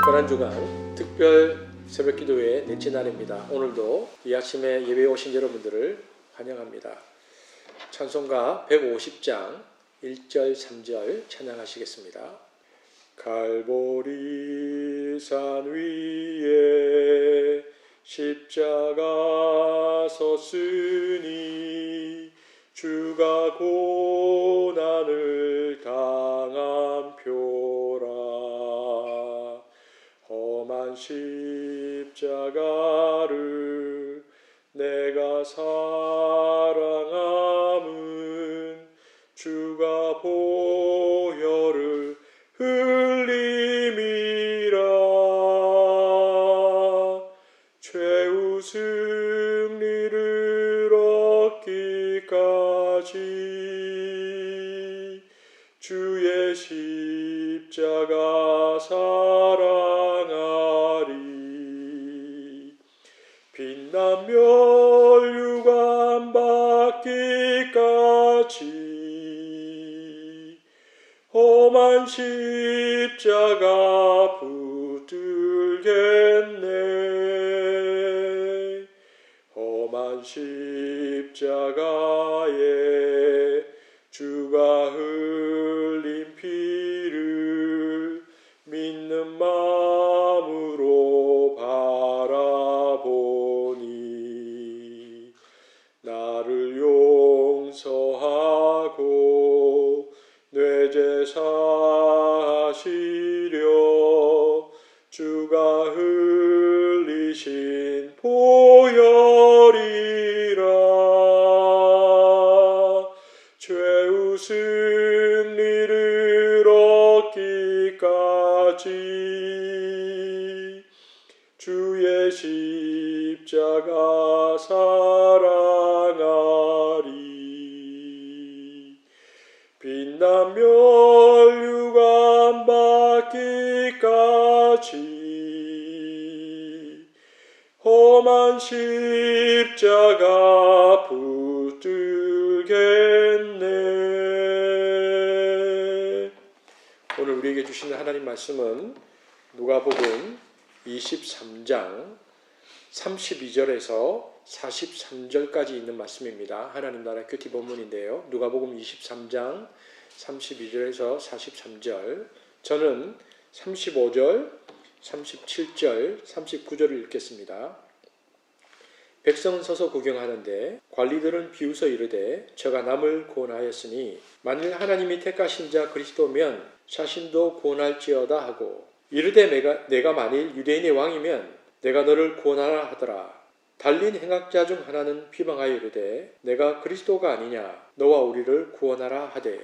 고난주간 특별 새벽기도회 넷째 날입니다. 오늘도 이 아침에 예배에 오신 여러분들을 환영합니다. 찬송가 150장 1절 3절 찬양하시겠습니다. 갈보리 산 위에 십자가 섰으니 주가 고난을 당한 표라. 험한 십자가를 내가 사랑함은 주가 보혈을 흘림이라. 최후 승리를 얻기까지 주의 십자가 사랑하리. 빛나며 멸류관 받기까지 험한 십자가 붙들겠네. 험한 십자가에 주가 흘린 피를 믿는 마음으로 바라보니 나를 용서하고 뇌제사하시려 주가 흘리신 보혈이라. 최후 승리를 얻기까지 주의 십자가 사랑하리. 빛난 멸류관 받기까지 험한 십자가 붙들겠네. 오늘 우리에게 주시는 하나님 말씀은 누가복음 23장 32절에서 43절까지 있는 말씀입니다. 하나님 나라 큐티 본문인데요. 누가복음 23장 32절에서 43절, 저는 35절, 37절, 39절을 읽겠습니다. 백성은 서서 구경하는데 관리들은 비웃어 이르되 저가 남을 구원하였으니 만일 하나님이 택하신 자 그리스도면 자신도 구원할지어다 하고, 이르되 내가 만일 유대인의 왕이면 내가 너를 구원하라 하더라. 달린 행악자 중 하나는 비방하여 이르되 내가 그리스도가 아니냐 너와 우리를 구원하라 하되.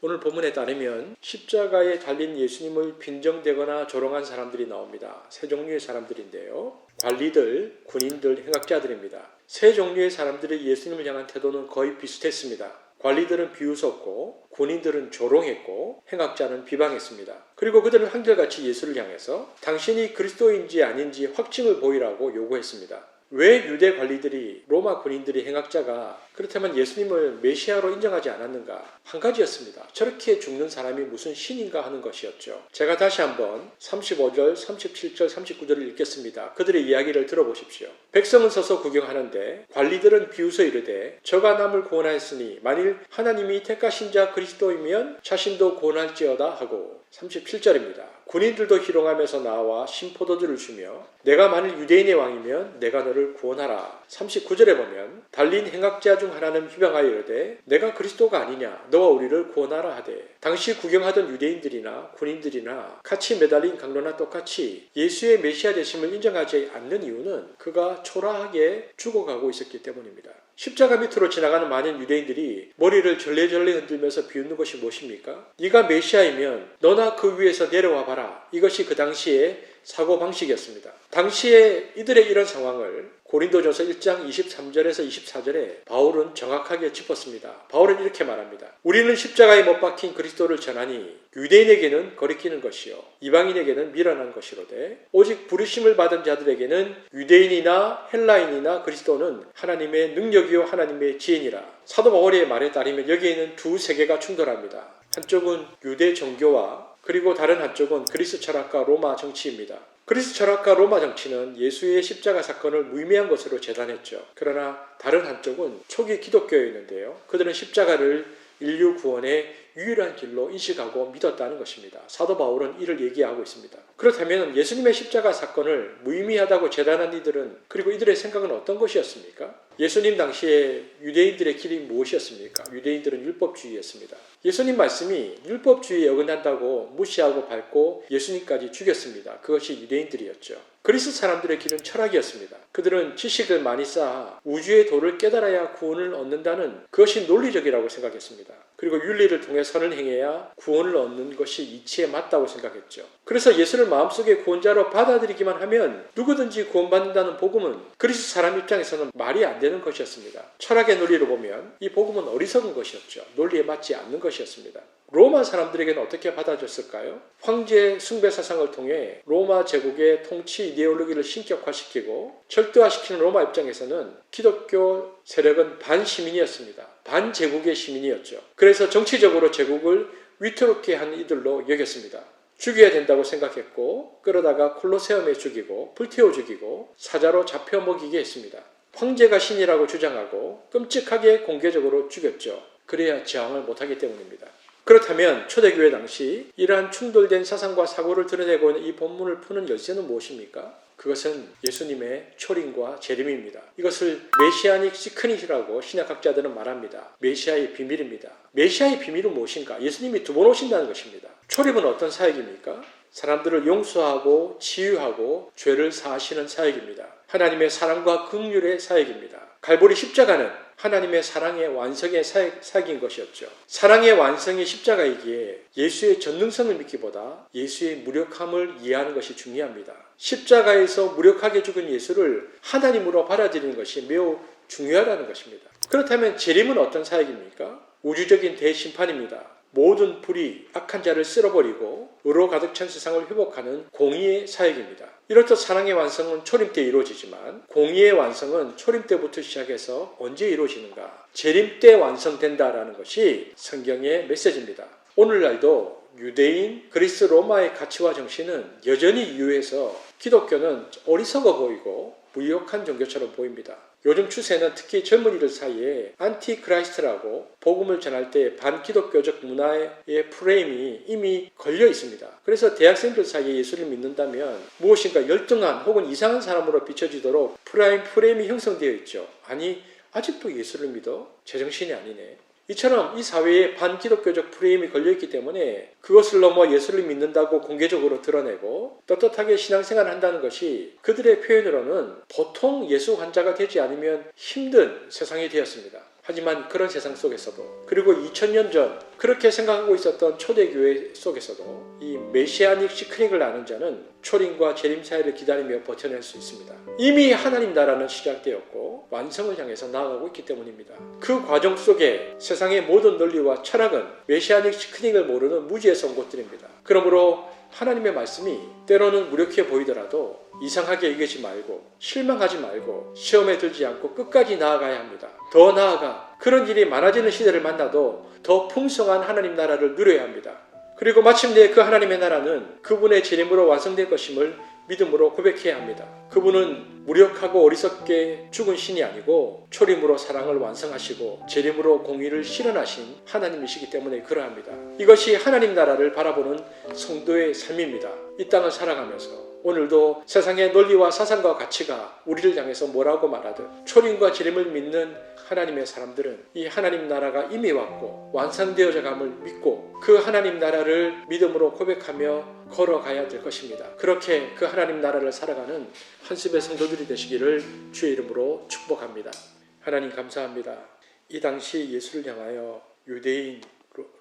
오늘 본문에 따르면 십자가에 달린 예수님을 빈정대거나 조롱한 사람들이 나옵니다. 세 종류의 사람들인데요. 관리들, 군인들, 행악자들입니다. 세 종류의 사람들의 예수님을 향한 태도는 거의 비슷했습니다. 관리들은 비웃었고 군인들은 조롱했고 행악자는 비방했습니다. 그리고 그들은 한결같이 예수를 향해서 당신이 그리스도인지 아닌지 확증을 보이라고 요구했습니다. 왜 유대 관리들이, 로마 군인들이, 행악자가 그렇다면 예수님을 메시아로 인정하지 않았는가? 한 가지였습니다. 저렇게 죽는 사람이 무슨 신인가 하는 것이었죠. 제가 다시 한번 35절, 37절, 39절을 읽겠습니다. 그들의 이야기를 들어보십시오. 백성은 서서 구경하는데 관리들은 비웃어 이르되 저가 남을 구원하였으니 만일 하나님이 택하신 자 그리스도이면 자신도 구원할지어다 하고. 37절입니다. 군인들도 희롱하면서 나와 신포도주를 주며 내가 만일 유대인의 왕이면 내가 너를 구원하라. 39절에 보면 달린 행악자 중 하나는 비방하여 이르되 내가 그리스도가 아니냐 너와 우리를 구원하라 하되, 당시 구경하던 유대인들이나 군인들이나 같이 매달린 강로나 똑같이 예수의 메시아 되심을 인정하지 않는 이유는 그가 초라하게 죽어가고 있었기 때문입니다. 십자가 밑으로 지나가는 많은 유대인들이 머리를 절레절레 흔들면서 비웃는 것이 무엇입니까? 네가 메시아이면 너나 그 위에서 내려와 봐라. 이것이 그 당시의 사고방식이었습니다. 당시에 이들의 이런 상황을 고린도전서 1장 23절에서 24절에 바울은 정확하게 짚었습니다. 바울은 이렇게 말합니다. 우리는 십자가에 못 박힌 그리스도를 전하니 유대인에게는 거리끼는 것이요 이방인에게는 미련한 것이로되 오직 부르심을 받은 자들에게는 유대인이나 헬라인이나 그리스도는 하나님의 능력이요 하나님의 지혜니라. 사도 바울의 말에 따르면 여기에는 두 세계가 충돌합니다. 한쪽은 유대 종교와 그리고 다른 한쪽은 그리스 철학과 로마 정치입니다. 그리스 철학과 로마 정치는 예수의 십자가 사건을 무의미한 것으로 재단했죠. 그러나 다른 한쪽은 초기 기독교였는데요. 그들은 십자가를 인류 구원의 유일한 길로 인식하고 믿었다는 것입니다. 사도 바울은 이를 얘기하고 있습니다. 그렇다면 예수님의 십자가 사건을 무의미하다고 재단한 이들은, 그리고 이들의 생각은 어떤 것이었습니까? 예수님 당시에 유대인들의 길이 무엇이었습니까? 유대인들은 율법주의였습니다. 예수님 말씀이 율법주의에 어긋난다고 무시하고 밟고 예수님까지 죽였습니다. 그것이 유대인들이었죠. 그리스 사람들의 길은 철학이었습니다. 그들은 지식을 많이 쌓아 우주의 도를 깨달아야 구원을 얻는다는 그것이 논리적이라고 생각했습니다. 그리고 윤리를 통해 선을 행해야 구원을 얻는 것이 이치에 맞다고 생각했죠. 그래서 예수를 마음속에 구원자로 받아들이기만 하면 누구든지 구원받는다는 복음은 그리스 사람 입장에서는 말이 안 되는 것이었습니다. 철학의 논리로 보면 이 복음은 어리석은 것이었죠. 논리에 맞지 않는 것이었습니다. 로마 사람들에게는 어떻게 받아줬을까요? 황제 숭배 사상을 통해 로마 제국의 통치 이데올로기를 신격화시키고 절대화시키는 로마 입장에서는 기독교 세력은 반시민이었습니다. 반제국의 시민이었죠. 그래서 정치적으로 제국을 위태롭게 한 이들로 여겼습니다. 죽여야 된다고 생각했고, 그러다가 콜로세움에 죽이고 불태워 죽이고 사자로 잡혀 먹이게 했습니다. 황제가 신이라고 주장하고 끔찍하게 공개적으로 죽였죠. 그래야 저항을 못하기 때문입니다. 그렇다면 초대교회 당시 이러한 충돌된 사상과 사고를 드러내고 있는 이 본문을 푸는 열쇠는 무엇입니까? 그것은 예수님의 초림과 재림입니다. 이것을 메시아닉 시크릿이라고 신약학자들은 말합니다. 메시아의 비밀입니다. 메시아의 비밀은 무엇인가? 예수님이 두 번 오신다는 것입니다. 초림은 어떤 사역입니까? 사람들을 용서하고 치유하고 죄를 사하시는 사역입니다. 하나님의 사랑과 긍휼의 사역입니다. 갈보리 십자가는 하나님의 사랑의 완성의 사역인 것이었죠. 사랑의 완성이 십자가이기에 예수의 전능성을 믿기보다 예수의 무력함을 이해하는 것이 중요합니다. 십자가에서 무력하게 죽은 예수를 하나님으로 받아들이는 것이 매우 중요하다는 것입니다. 그렇다면 재림은 어떤 사역입니까? 우주적인 대심판입니다. 모든 불이 악한 자를 쓸어버리고 의로 가득 찬 세상을 회복하는 공의의 사역입니다. 이렇듯 사랑의 완성은 초림 때 이루어지지만 공의의 완성은 초림 때부터 시작해서 언제 이루어지는가? 재림 때 완성된다라는 것이 성경의 메시지입니다. 오늘날도 유대인, 그리스, 로마의 가치와 정신은 여전히 유효해서 기독교는 어리석어 보이고 무력한 종교처럼 보입니다. 요즘 추세는 특히 젊은이들 사이에 안티크라이스트라고 복음을 전할 때 반기독교적 문화의 프레임이 이미 걸려 있습니다. 그래서 대학생들 사이에 예수를 믿는다면 무엇인가 열등한 혹은 이상한 사람으로 비춰지도록 프레임이 형성되어 있죠. 아니, 아직도 예수를 믿어? 제정신이 아니네. 이처럼 이 사회에 반기독교적 프레임이 걸려있기 때문에 그것을 넘어 예수를 믿는다고 공개적으로 드러내고 떳떳하게 신앙생활을 한다는 것이 그들의 표현으로는 보통 예수 환자가 되지 않으면 힘든 세상이 되었습니다. 하지만 그런 세상 속에서도, 그리고 2000년 전 그렇게 생각하고 있었던 초대교회 속에서도 이 메시아닉 시크릿을 아는 자는 초림과 재림 사이를 기다리며 버텨낼 수 있습니다. 이미 하나님 나라는 시작되었고 완성을 향해서 나아가고 있기 때문입니다. 그 과정 속에 세상의 모든 논리와 철학은 메시아닉 시크릿을 모르는 무지의 선고들입니다. 그러므로 하나님의 말씀이 때로는 무력해 보이더라도 이상하게 여기지 말고 실망하지 말고 시험에 들지 않고 끝까지 나아가야 합니다. 더 나아가 그런 일이 많아지는 시대를 만나도 더 풍성한 하나님 나라를 누려야 합니다. 그리고 마침내 그 하나님의 나라는 그분의 재림으로 완성될 것임을 믿음으로 고백해야 합니다. 그분은 무력하고 어리석게 죽은 신이 아니고 초림으로 사랑을 완성하시고 재림으로 공의를 실현하신 하나님이시기 때문에 그러합니다. 이것이 하나님 나라를 바라보는 성도의 삶입니다. 이 땅을 살아가면서 오늘도 세상의 논리와 사상과 가치가 우리를 향해서 뭐라고 말하든 초림과 재림을 믿는 하나님의 사람들은 이 하나님 나라가 이미 왔고 완성되어져 감을 믿고 그 하나님 나라를 믿음으로 고백하며 걸어가야 될 것입니다. 그렇게 그 하나님 나라를 살아가는 한습의 성도들이 되시기를 주의 이름으로 축복합니다. 하나님 감사합니다. 이 당시 예수를 향하여 유대인,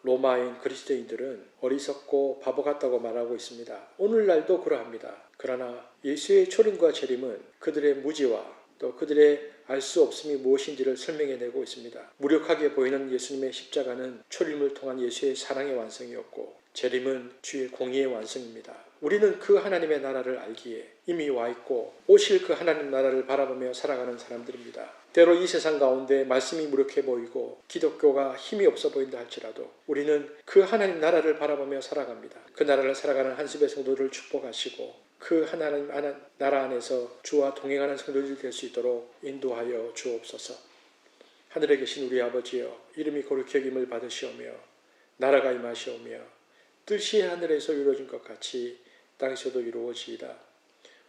로마인, 그리스도인들은 어리석고 바보 같다고 말하고 있습니다. 오늘날도 그러합니다. 그러나 예수의 초림과 재림은 그들의 무지와 또 그들의 알 수 없음이 무엇인지를 설명해내고 있습니다. 무력하게 보이는 예수님의 십자가는 초림을 통한 예수의 사랑의 완성이었고 재림은 주의 공의의 완성입니다. 우리는 그 하나님의 나라를 알기에 이미 와 있고 오실 그 하나님 나라를 바라보며 살아가는 사람들입니다. 때로 이 세상 가운데 말씀이 무력해 보이고 기독교가 힘이 없어 보인다 할지라도 우리는 그 하나님 나라를 바라보며 살아갑니다. 그 나라를 살아가는 한십의 성도들을 축복하시고 그 하나님 나라 안에서 주와 동행하는 성도들이 될 수 있도록 인도하여 주옵소서. 하늘에 계신 우리 아버지여, 이름이 거룩히 여김을 받으시오며 나라가 임하시오며 뜻이 하늘에서 이루어진 것 같이 땅에서도 이루어지이다.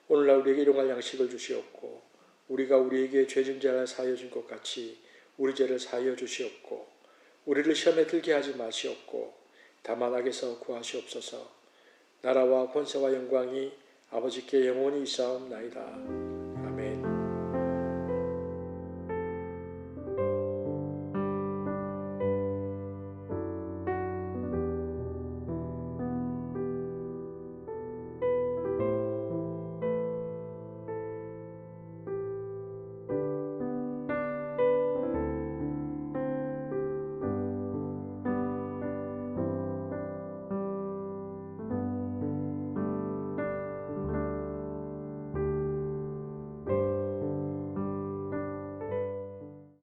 오늘날 우리에게 일용할 양식을 주시옵고 우리가 우리에게 죄진 자를 사하여 준 것 같이 우리 죄를 사하여 주시옵고 우리를 시험에 들게 하지 마시옵고 다만 악에서 구하시옵소서. 나라와 권세와 영광이 아버지께 영원히 있사옵나이다.